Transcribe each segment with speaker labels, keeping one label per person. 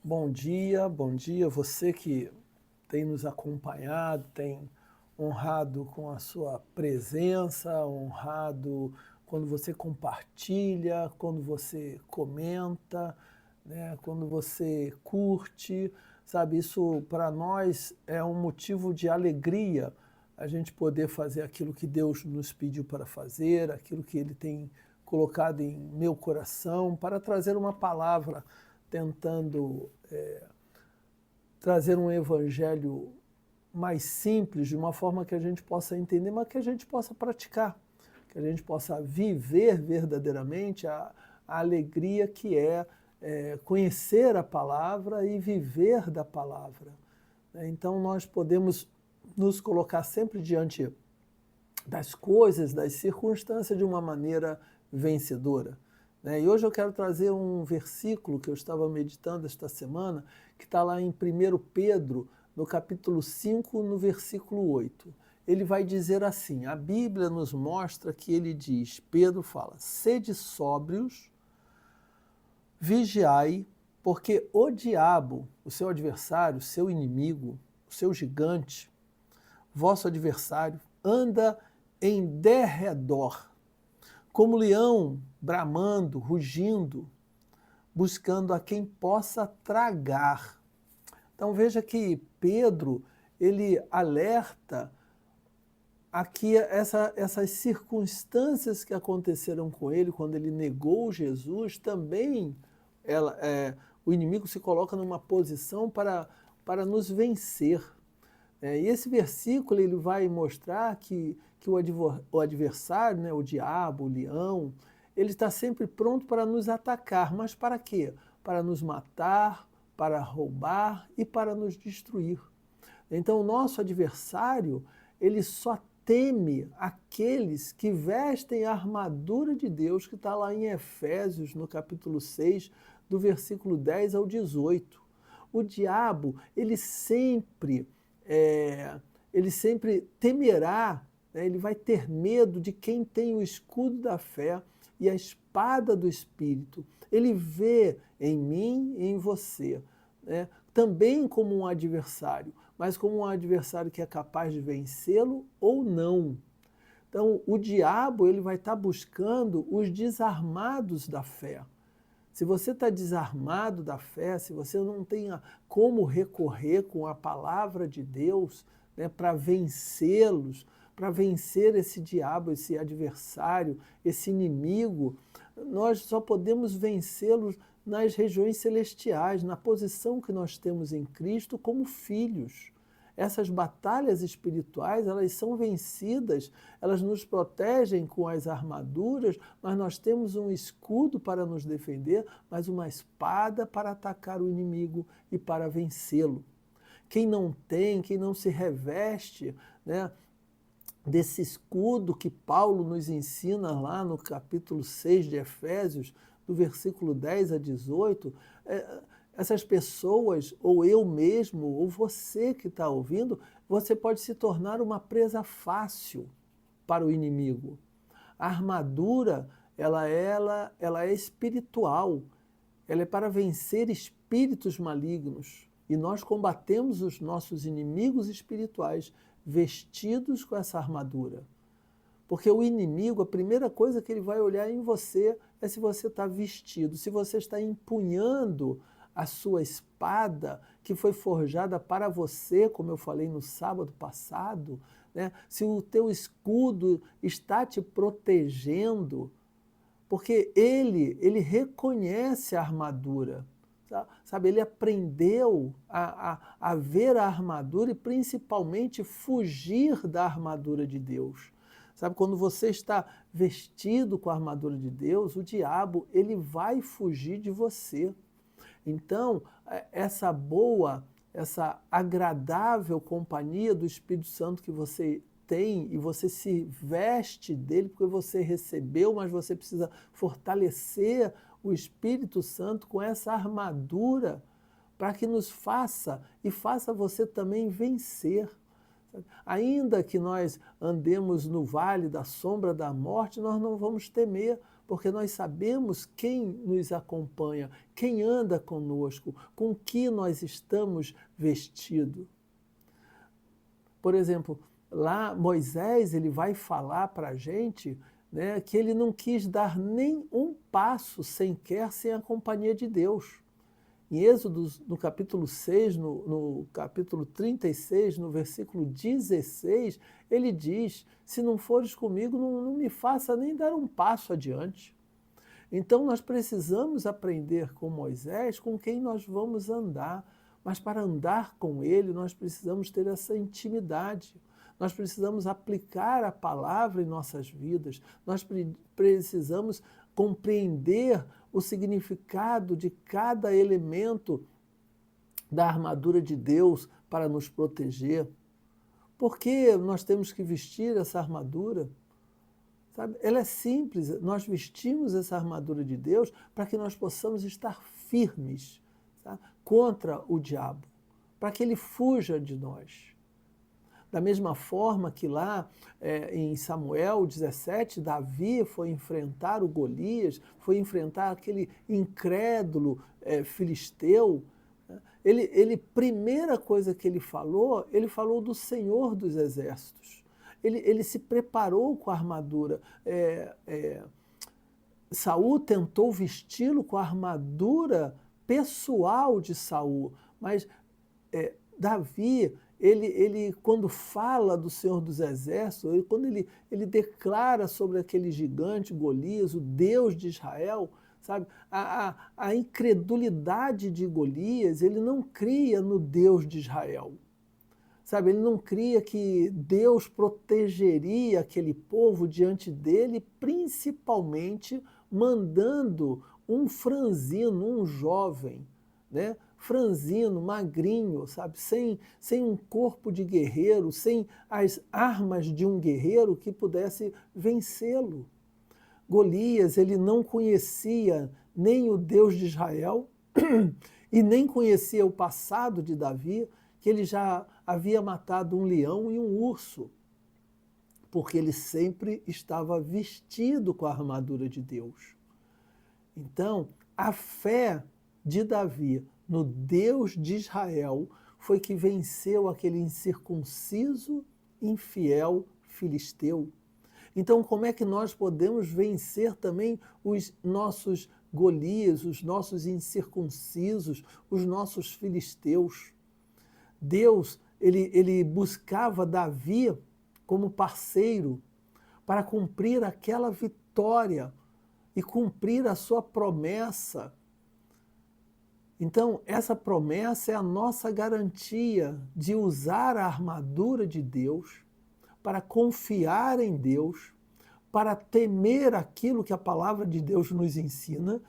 Speaker 1: Bom dia, você que tem nos acompanhado, tem honrado com a sua presença, honrado quando você compartilha, quando você comenta, né, quando você curte, sabe? Isso para nós é um motivo de alegria, a gente poder fazer aquilo que Deus nos pediu para fazer, aquilo que Ele tem colocado em meu coração, para trazer uma palavra tentando trazer um evangelho mais simples, de uma forma que a gente possa entender, mas que a gente possa praticar, que a gente possa viver verdadeiramente a alegria que é conhecer a palavra e viver da palavra. Então nós podemos nos colocar sempre diante das coisas, das circunstâncias de uma maneira vencedora. E hoje eu quero trazer um versículo que eu estava meditando esta semana, que está lá em 1 Pedro, no capítulo 5, no versículo 8. Ele vai dizer assim, a Bíblia nos mostra que ele diz, Pedro fala, sede sóbrios, vigiai, porque o diabo, o seu adversário, o seu inimigo, o seu gigante, vosso adversário, anda em derredor, como leão bramando, rugindo, buscando a quem possa tragar. Então veja que Pedro, ele alerta aqui essas circunstâncias que aconteceram com ele quando ele negou Jesus, também o inimigo se coloca numa posição para nos vencer. E esse versículo ele vai mostrar que o adversário, né, o diabo, o leão, ele está sempre pronto para nos atacar. Mas para quê? Para nos matar, para roubar e para nos destruir. Então o nosso adversário, ele só teme aqueles que vestem a armadura de Deus, que está lá em Efésios, no capítulo 6, do versículo 10 ao 18. O diabo, ele sempre temerá, né? Ele vai ter medo de quem tem o escudo da fé e a espada do Espírito. Ele vê em mim e em você, né, também como um adversário, mas como um adversário que é capaz de vencê-lo ou não. Então, o diabo ele vai estar buscando os desarmados da fé. Se você está desarmado da fé, se você não tem como recorrer com a palavra de Deus, né, para vencê-los, para vencer esse diabo, esse adversário, esse inimigo, nós só podemos vencê-los nas regiões celestiais, na posição que nós temos em Cristo como filhos. Essas batalhas espirituais, elas são vencidas, elas nos protegem com as armaduras, mas nós temos um escudo para nos defender, mas uma espada para atacar o inimigo e para vencê-lo. Quem não tem, quem não se reveste, né, desse escudo que Paulo nos ensina lá no capítulo 6 de Efésios, do versículo 10 a 18, essas pessoas, ou eu mesmo, ou você que está ouvindo, você pode se tornar uma presa fácil para o inimigo. A armadura, ela é espiritual, ela é para vencer espíritos malignos. E nós combatemos os nossos inimigos espirituais vestidos com essa armadura. Porque o inimigo, a primeira coisa que ele vai olhar em você é se você está vestido, se você está empunhando a sua espada que foi forjada para você, como eu falei no sábado passado, né? Se o teu escudo está te protegendo, porque ele reconhece a armadura, sabe? Ele aprendeu a ver a armadura e principalmente fugir da armadura de Deus. Sabe, quando você está vestido com a armadura de Deus, o diabo ele vai fugir de você. Então, essa boa, essa agradável companhia do Espírito Santo que você tem e você se veste dele porque você recebeu, mas você precisa fortalecer o Espírito Santo com essa armadura para que nos faça e faça você também vencer. Ainda que nós andemos no vale da sombra da morte, nós não vamos temer, porque nós sabemos quem nos acompanha, quem anda conosco, com que nós estamos vestidos. Por exemplo, lá Moisés ele vai falar para a gente, né, que ele não quis dar nem um passo sequer sem a companhia de Deus. Em Êxodo, no capítulo 6, no capítulo 36, no versículo 16, ele diz, se não fores comigo, não me faça nem dar um passo adiante. Então nós precisamos aprender com Moisés com quem nós vamos andar, mas para andar com ele nós precisamos ter essa intimidade. Nós precisamos aplicar a palavra em nossas vidas, nós precisamos compreender o significado de cada elemento da armadura de Deus para nos proteger. Por que nós temos que vestir essa armadura? Sabe? Ela é simples, nós vestimos essa armadura de Deus para que nós possamos estar firmes, tá? Contra o diabo, para que ele fuja de nós. Da mesma forma que lá em Samuel 17, Davi foi enfrentar o Golias, foi enfrentar aquele incrédulo filisteu, né? Primeira coisa que ele falou do Senhor dos Exércitos. Ele se preparou com a armadura. Saul tentou vesti-lo com a armadura pessoal de Saul, mas Davi, ele quando fala do Senhor dos Exércitos, quando ele declara sobre aquele gigante Golias, o Deus de Israel, sabe? A incredulidade de Golias, ele não cria no Deus de Israel. Sabe, ele não cria que Deus protegeria aquele povo diante dele, principalmente mandando um franzino, um jovem, né? Franzino, magrinho, sabe? Sem um corpo de guerreiro, sem as armas de um guerreiro que pudesse vencê-lo. Golias, ele não conhecia nem o Deus de Israel e nem conhecia o passado de Davi, que ele já havia matado um leão e um urso, porque ele sempre estava vestido com a armadura de Deus. Então, a fé de Davi no Deus de Israel foi que venceu aquele incircunciso, infiel filisteu. Então, como é que nós podemos vencer também os nossos Golias, os nossos incircuncisos, os nossos filisteus? Deus, ele buscava Davi como parceiro para cumprir aquela vitória e cumprir a sua promessa. Então, essa promessa é a nossa garantia de usar a armadura de Deus, para confiar em Deus, para temer aquilo que a palavra de Deus nos ensina,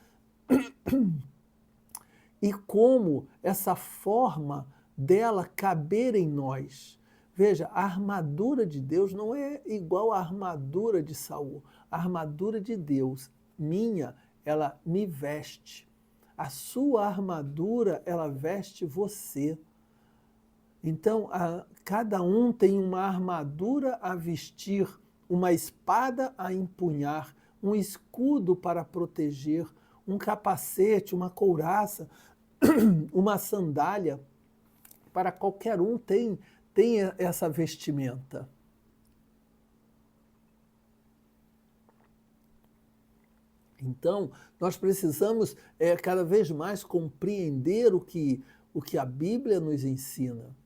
Speaker 1: e como essa forma dela caber em nós. Veja, a armadura de Deus não é igual à armadura de Saul. A armadura de Deus, minha, ela me veste. A sua armadura, ela veste você. Então, cada um tem uma armadura a vestir, uma espada a empunhar, um escudo para proteger, um capacete, uma couraça, uma sandália. Para qualquer um tem essa vestimenta. Então, nós precisamos cada vez mais compreender o que a Bíblia nos ensina.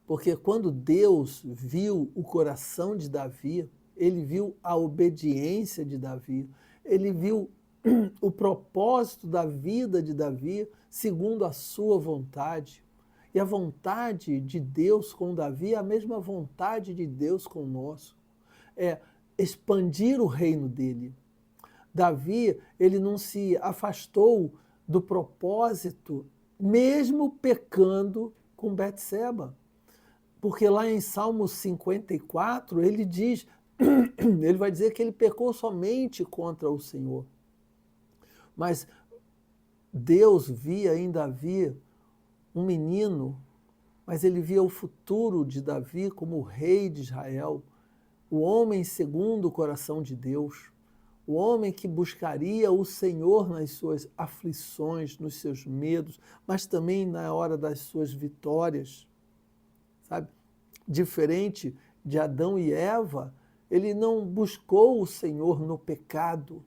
Speaker 1: Porque quando Deus viu o coração de Davi, ele viu a obediência de Davi, ele viu o propósito da vida de Davi segundo a sua vontade. E a vontade de Deus com Davi é a mesma vontade de Deus conosco. É expandir o reino dele. Davi, ele não se afastou do propósito, mesmo pecando com Betseba. Porque lá em Salmo 54, ele diz, ele vai dizer que ele pecou somente contra o Senhor. Mas Deus via em Davi um menino, mas ele via o futuro de Davi como o rei de Israel, o homem segundo o coração de Deus, o homem que buscaria o Senhor nas suas aflições, nos seus medos, mas também na hora das suas vitórias, sabe? Diferente de Adão e Eva, ele não buscou o Senhor no pecado,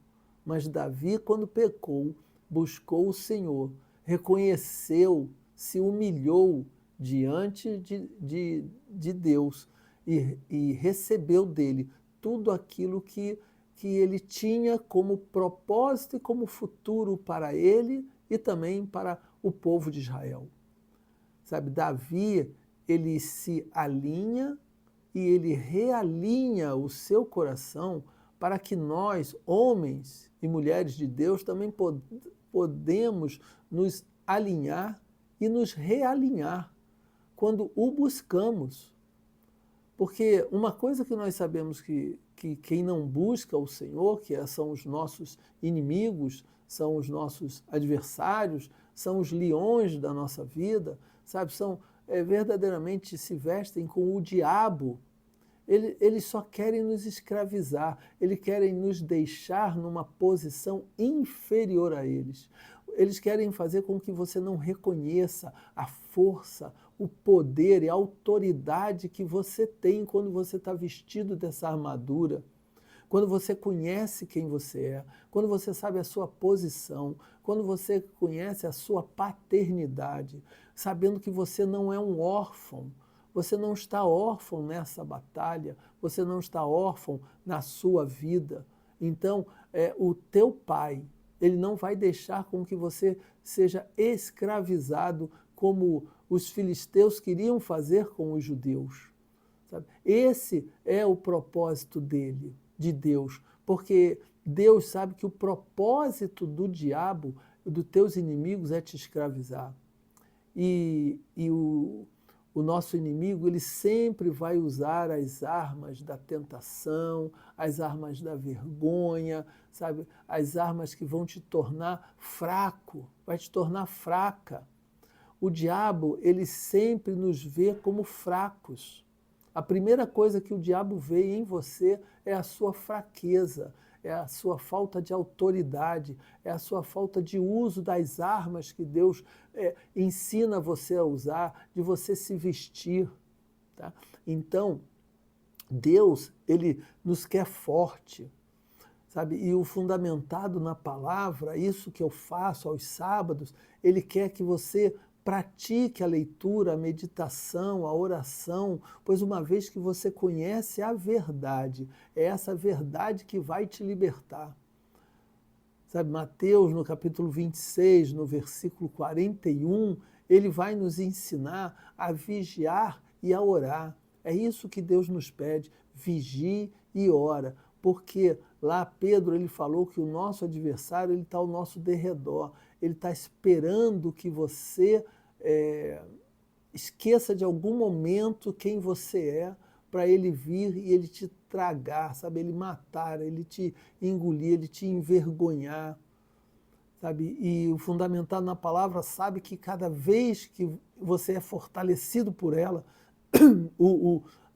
Speaker 1: mas Davi, quando pecou, buscou o Senhor, reconheceu, se humilhou diante de Deus e recebeu dele tudo aquilo que ele tinha como propósito e como futuro para ele e também para o povo de Israel. Sabe, Davi, ele se alinha e ele realinha o seu coração para que nós, homens e mulheres de Deus, também podemos nos alinhar e nos realinhar quando o buscamos. Porque uma coisa que nós sabemos que quem não busca o Senhor, que são os nossos inimigos, são os nossos adversários, são os leões da nossa vida, sabe? São verdadeiramente se vestem com o diabo. Eles só querem nos escravizar, eles querem nos deixar numa posição inferior a eles. Eles querem fazer com que você não reconheça a força, o poder e a autoridade que você tem quando você está vestido dessa armadura. Quando você conhece quem você é, quando você sabe a sua posição, quando você conhece a sua paternidade, sabendo que você não é um órfão, você não está órfão nessa batalha, você não está órfão na sua vida. Então, o teu pai, ele não vai deixar com que você seja escravizado como os filisteus queriam fazer com os judeus. Sabe? Esse é o propósito dele, de Deus, porque Deus sabe que o propósito do diabo, dos teus inimigos, é te escravizar. E o nosso inimigo, ele sempre vai usar as armas da tentação, as armas da vergonha, sabe? As armas que vão te tornar fraco, vai te tornar fraca. O diabo, ele sempre nos vê como fracos. A primeira coisa que o diabo vê em você é a sua fraqueza, é a sua falta de autoridade, é a sua falta de uso das armas que Deus ensina você a usar, de você se vestir. Tá? Então, Deus, ele nos quer forte, sabe? E o fundamentado na palavra, isso que eu faço aos sábados, ele quer que você pratique a leitura, a meditação, a oração, pois uma vez que você conhece a verdade, é essa verdade que vai te libertar. Sabe, Mateus, no capítulo 26, no versículo 41, ele vai nos ensinar a vigiar e a orar. É isso que Deus nos pede, vigie e ora, porque lá Pedro ele falou que o nosso adversário está ao nosso derredor, ele está esperando que você esqueça de algum momento quem você é, para ele vir e ele te tragar, sabe? Ele matar, ele te engolir, ele te envergonhar, sabe? E o fundamentado na palavra sabe que cada vez que você é fortalecido por ela,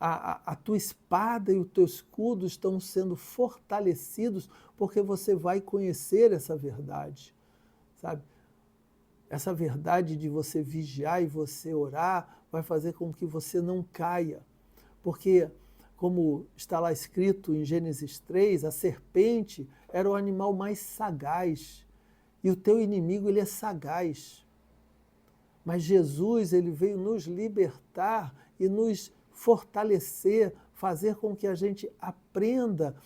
Speaker 1: a tua espada e o teu escudo estão sendo fortalecidos porque você vai conhecer essa verdade, sabe? Essa verdade de você vigiar e você orar vai fazer com que você não caia. Porque, como está lá escrito em Gênesis 3, a serpente era o animal mais sagaz. E o teu inimigo, ele é sagaz. Mas Jesus, ele veio nos libertar e nos fortalecer, fazer com que a gente aprenda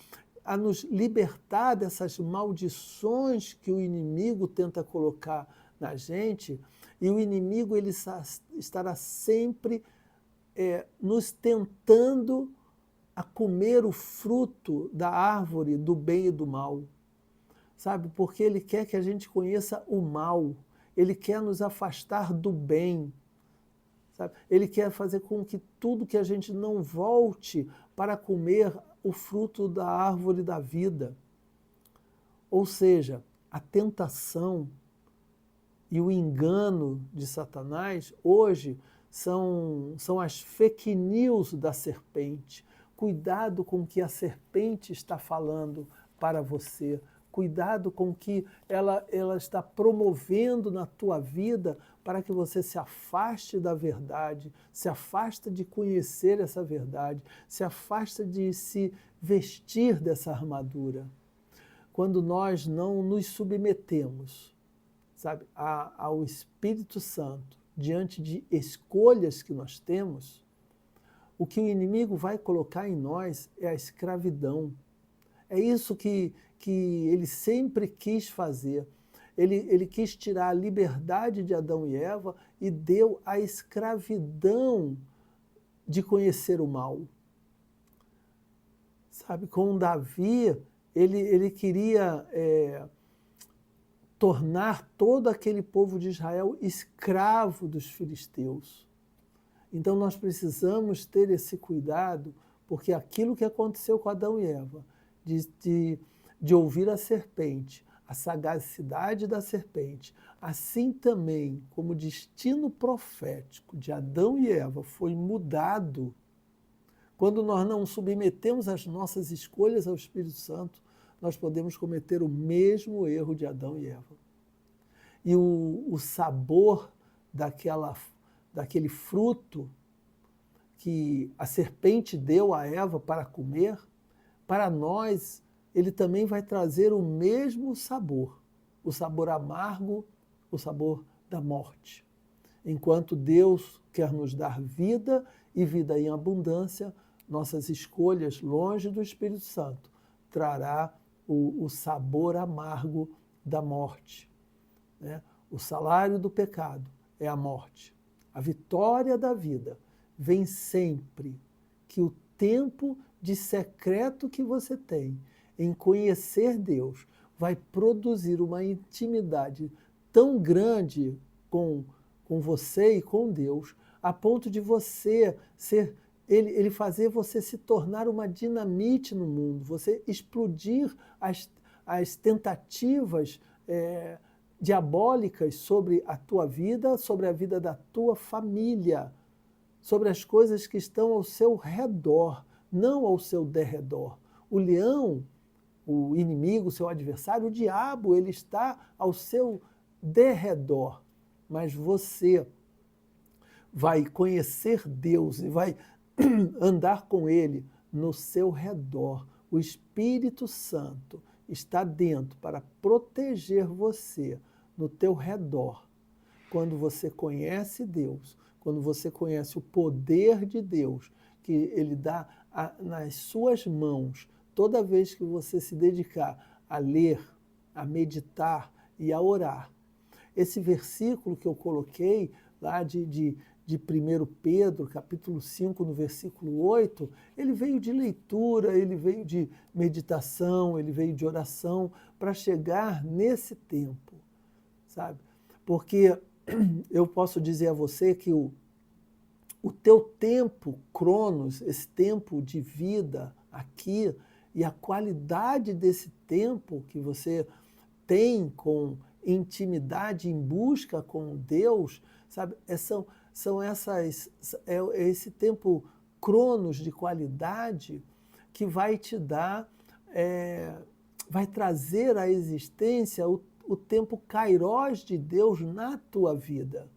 Speaker 1: a nos libertar dessas maldições que o inimigo tenta colocar na gente, e o inimigo ele estará sempre nos tentando a comer o fruto da árvore do bem e do mal, sabe? Porque ele quer que a gente conheça o mal, ele quer nos afastar do bem, sabe? Ele quer fazer com que tudo que a gente não volte para comer o fruto da árvore da vida. Ou seja, a tentação e o engano de Satanás hoje são as fake news da serpente. Cuidado com o que a serpente está falando para você. Cuidado com o que ela está promovendo na tua vida para que você se afaste da verdade, se afasta de conhecer essa verdade, se afasta de se vestir dessa armadura. Quando nós não nos submetemos, sabe, ao Espírito Santo, diante de escolhas que nós temos, o que o inimigo vai colocar em nós é a escravidão. É isso que ele sempre quis fazer. Ele quis tirar a liberdade de Adão e Eva e deu a escravidão de conhecer o mal. Sabe, com Davi, ele queria tornar todo aquele povo de Israel escravo dos filisteus. Então nós precisamos ter esse cuidado, porque aquilo que aconteceu com Adão e Eva, de ouvir a serpente, a sagacidade da serpente, assim também como o destino profético de Adão e Eva foi mudado, quando nós não submetemos as nossas escolhas ao Espírito Santo, nós podemos cometer o mesmo erro de Adão e Eva. E o sabor daquele fruto que a serpente deu a Eva para comer, para nós, ele também vai trazer o mesmo sabor, o sabor amargo, o sabor da morte. Enquanto Deus quer nos dar vida e vida em abundância, nossas escolhas longe do Espírito Santo trará o sabor amargo da morte. Né? O salário do pecado é a morte. A vitória da vida vem sempre que o tempo de secreto que você tem em conhecer Deus vai produzir uma intimidade tão grande com você e com Deus, a ponto de você ser, ele fazer você se tornar uma dinamite no mundo, você explodir as tentativas diabólicas sobre a tua vida, sobre a vida da tua família, sobre as coisas que estão ao seu redor, não ao seu derredor. O leão, o inimigo, o seu adversário, o diabo, ele está ao seu derredor, mas você vai conhecer Deus e vai andar com Ele no seu redor. O Espírito Santo está dentro para proteger você no teu redor. Quando você conhece Deus, quando você conhece o poder de Deus, que Ele dá nas suas mãos, toda vez que você se dedicar a ler, a meditar e a orar. Esse versículo que eu coloquei lá de 1 Pedro, capítulo 5, no versículo 8, ele veio de leitura, ele veio de meditação, ele veio de oração, para chegar nesse tempo, sabe? Porque eu posso dizer a você que o teu tempo, Cronos, esse tempo de vida aqui, e a qualidade desse tempo que você tem com intimidade, em busca com Deus, sabe? É esse tempo Cronos de qualidade que vai te dar, vai trazer à existência o tempo Kairós de Deus na tua vida,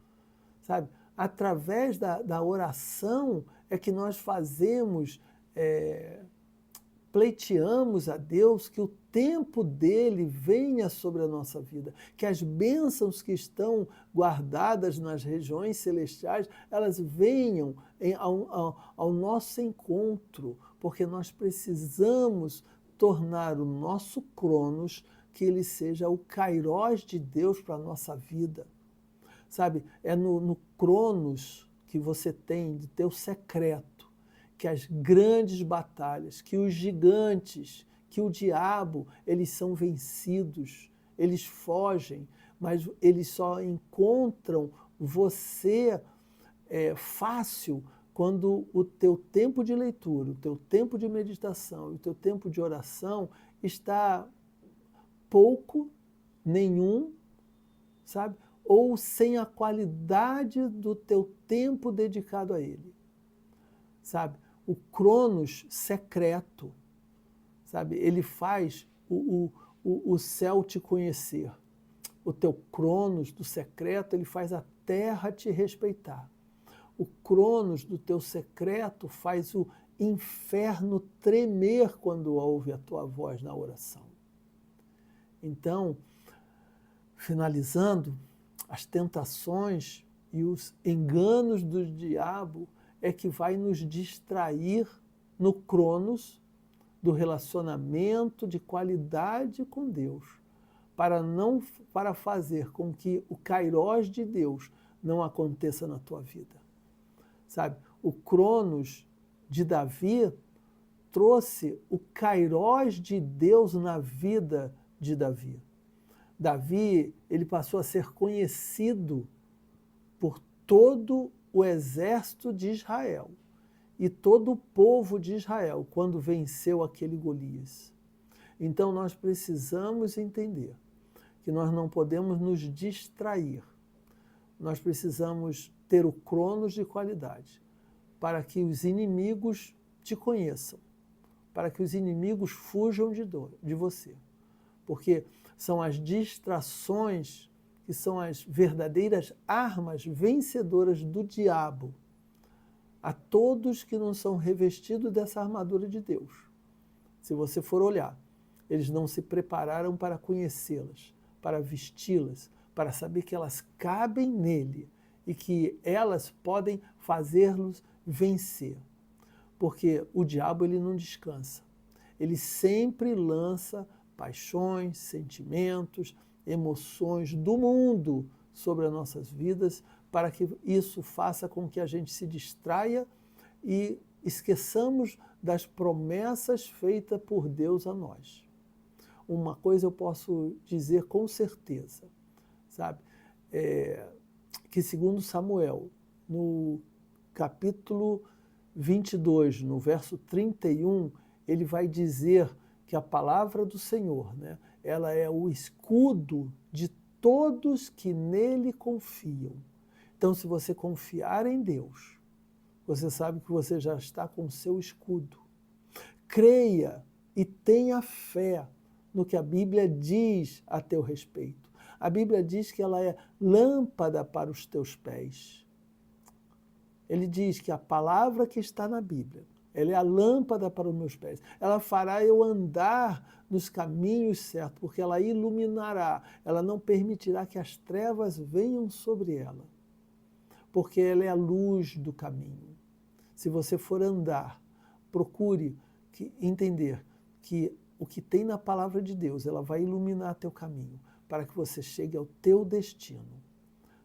Speaker 1: sabe? Através da oração é que nós fazemos, pleiteamos a Deus que o tempo dele venha sobre a nossa vida, que as bênçãos que estão guardadas nas regiões celestiais, elas venham ao nosso encontro, porque nós precisamos tornar o nosso Cronos, que ele seja o Kairós de Deus para a nossa vida. Sabe, é no Cronos que você tem de teu secreto, que as grandes batalhas, que os gigantes, que o diabo, eles são vencidos, eles fogem, mas eles só encontram você fácil quando o teu tempo de leitura, o teu tempo de meditação, o teu tempo de oração está pouco, nenhum, sabe? Ou sem a qualidade do teu tempo dedicado a ele, sabe? O Cronos secreto, sabe? Ele faz o céu te conhecer. O teu Cronos do secreto, ele faz a terra te respeitar. O Cronos do teu secreto faz o inferno tremer quando ouve a tua voz na oração. Então, finalizando, as tentações e os enganos do diabo é que vai nos distrair no Cronos do relacionamento de qualidade com Deus, para fazer com que o Kairós de Deus não aconteça na tua vida. Sabe, o Cronos de Davi trouxe o Kairós de Deus na vida de Davi. Davi, ele passou a ser conhecido por todo o exército de Israel e todo o povo de Israel quando venceu aquele Golias. Então nós precisamos entender que nós não podemos nos distrair. Nós precisamos ter o Cronos de qualidade para que os inimigos te conheçam, para que os inimigos fujam de você. Porque são as distrações que são as verdadeiras armas vencedoras do diabo a todos que não são revestidos dessa armadura de Deus. Se você for olhar, eles não se prepararam para conhecê-las, para vesti-las, para saber que elas cabem nele e que elas podem fazê-los vencer. Porque o diabo, ele não descansa. Ele sempre lança paixões, sentimentos, emoções do mundo sobre as nossas vidas, para que isso faça com que a gente se distraia e esqueçamos das promessas feitas por Deus a nós. Uma coisa eu posso dizer com certeza, sabe? Que segundo Samuel, no capítulo 22, no verso 31, ele vai dizer que a palavra do Senhor, né, ela é o escudo de todos que nele confiam. Então, se você confiar em Deus, você sabe que você já está com o seu escudo. Creia e tenha fé no que a Bíblia diz a teu respeito. A Bíblia diz que ela é lâmpada para os teus pés. Ele diz que a palavra que está na Bíblia, ela é a lâmpada para os meus pés. Ela fará eu andar nos caminhos certos, porque ela iluminará, ela não permitirá que as trevas venham sobre ela, porque ela é a luz do caminho. Se você for andar, procure entender que o que tem na palavra de Deus, ela vai iluminar teu caminho, para que você chegue ao teu destino.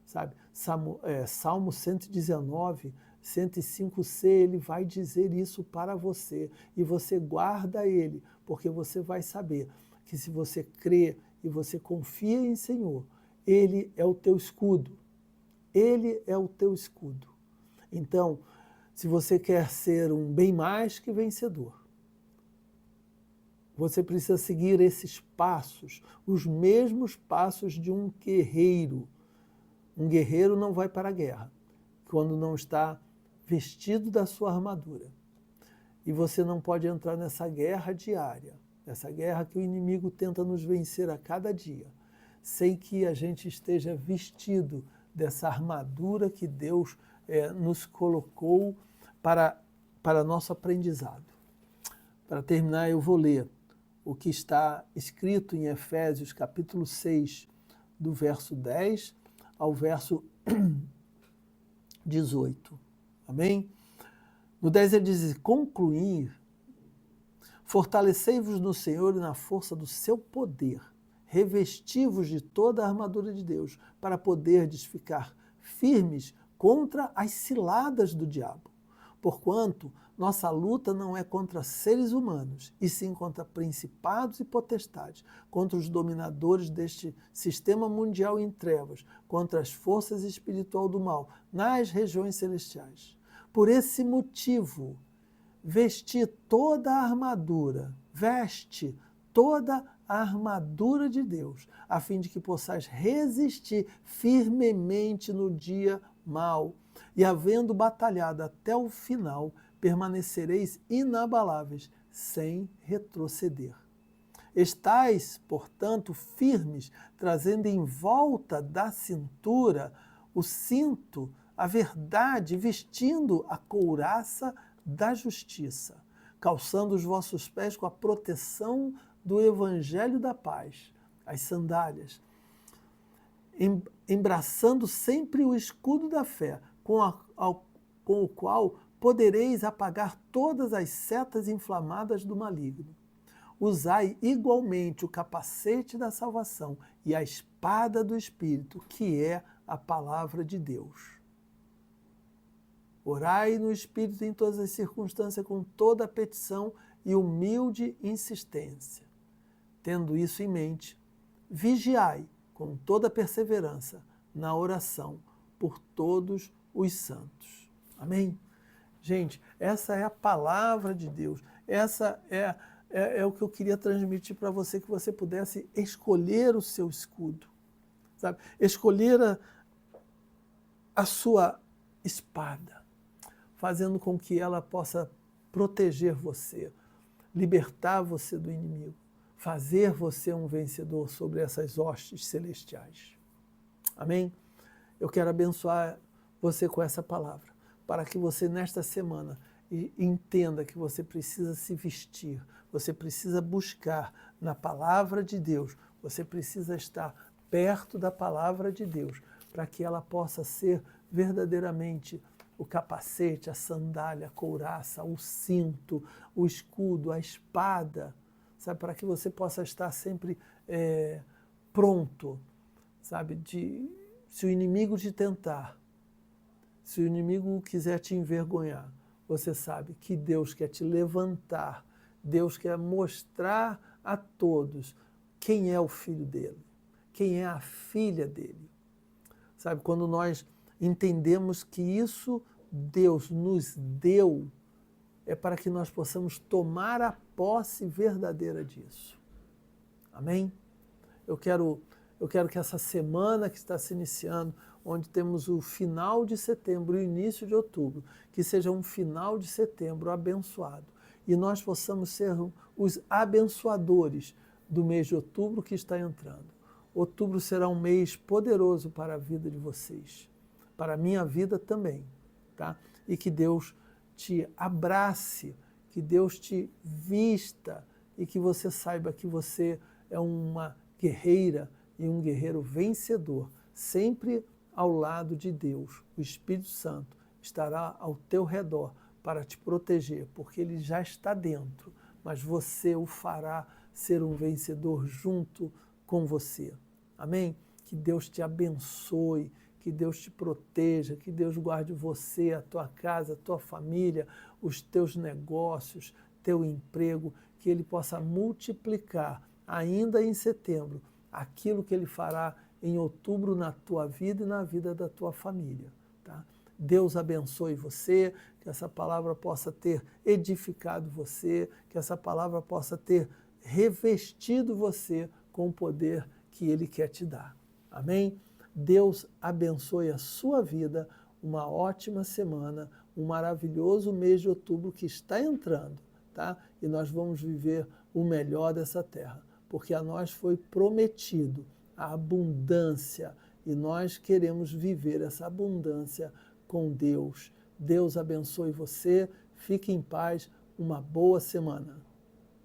Speaker 1: Sabe? Salmo 119, 105c, ele vai dizer isso para você, e você guarda ele, porque você vai saber que se você crê e você confia em Senhor, ele é o teu escudo. Ele é o teu escudo. Então, se você quer ser um bem mais que vencedor, você precisa seguir esses passos, os mesmos passos de um guerreiro. Um guerreiro não vai para a guerra quando não está vestido da sua armadura. E você não pode entrar nessa guerra diária, nessa guerra que o inimigo tenta nos vencer a cada dia, sem que a gente esteja vestido dessa armadura que Deus nos colocou para nosso aprendizado. Para terminar, eu vou ler o que está escrito em Efésios capítulo 6, do verso 10 ao verso 18. Amém? No 10 ele diz: concluir, fortalecei-vos no Senhor e na força do seu poder, revesti-vos de toda a armadura de Deus, para poderdes ficar firmes contra as ciladas do diabo. Porquanto nossa luta não é contra seres humanos, e sim contra principados e potestades, contra os dominadores deste sistema mundial em trevas, contra as forças espirituais do mal nas regiões celestiais. Por esse motivo, veste toda a armadura de Deus, a fim de que possais resistir firmemente no dia mau, e havendo batalhado até o final, permanecereis inabaláveis, sem retroceder. Estais, portanto, firmes, trazendo em volta da cintura o cinto, a verdade, vestindo a couraça da justiça, calçando os vossos pés com a proteção do evangelho da paz, as sandálias, embraçando sempre o escudo da fé, com o qual podereis apagar todas as setas inflamadas do maligno. Usai igualmente o capacete da salvação e a espada do Espírito, que é a palavra de Deus. Orai no Espírito em todas as circunstâncias, com toda a petição e humilde insistência. Tendo isso em mente, vigiai com toda perseverança na oração por todos os santos. Amém? Gente, essa é a palavra de Deus. Essa é o que eu queria transmitir para você, que você pudesse escolher o seu escudo, sabe? Escolher a sua espada, fazendo com que ela possa proteger você, libertar você do inimigo, fazer você um vencedor sobre essas hostes celestiais. Amém? Eu quero abençoar você com essa palavra, para que você nesta semana entenda que você precisa se vestir, você precisa buscar na palavra de Deus, você precisa estar perto da palavra de Deus, para que ela possa ser verdadeiramente o capacete, a sandália, a couraça, o cinto, o escudo, a espada, sabe, para que você possa estar sempre pronto, sabe, se o inimigo te tentar, se o inimigo quiser te envergonhar, você sabe que Deus quer te levantar, Deus quer mostrar a todos quem é o filho dele, quem é a filha dele. Sabe, quando nós entendemos que isso Deus nos deu, é para que nós possamos tomar a posse verdadeira disso. Amém? Eu quero que essa semana que está se iniciando, onde temos o final de setembro e o início de outubro, que seja um final de setembro abençoado. E nós possamos ser os abençoadores do mês de outubro que está entrando. Outubro será um mês poderoso para a vida de vocês, para a minha vida também, tá? E que Deus te abrace, que Deus te vista e que você saiba que você é uma guerreira e um guerreiro vencedor, sempre ao lado de Deus. O Espírito Santo estará ao teu redor para te proteger, porque ele já está dentro, mas você o fará ser um vencedor junto com você. Amém? Que Deus te abençoe, que Deus te proteja, que Deus guarde você, a tua casa, a tua família, os teus negócios, teu emprego, que ele possa multiplicar ainda em setembro aquilo que ele fará em outubro na tua vida e na vida da tua família. Tá? Deus abençoe você, que essa palavra possa ter edificado você, que essa palavra possa ter revestido você com o poder que ele quer te dar. Amém? Deus abençoe a sua vida, uma ótima semana, um maravilhoso mês de outubro que está entrando, tá? E nós vamos viver o melhor dessa terra, porque a nós foi prometido a abundância e nós queremos viver essa abundância com Deus. Deus abençoe você, fique em paz, uma boa semana.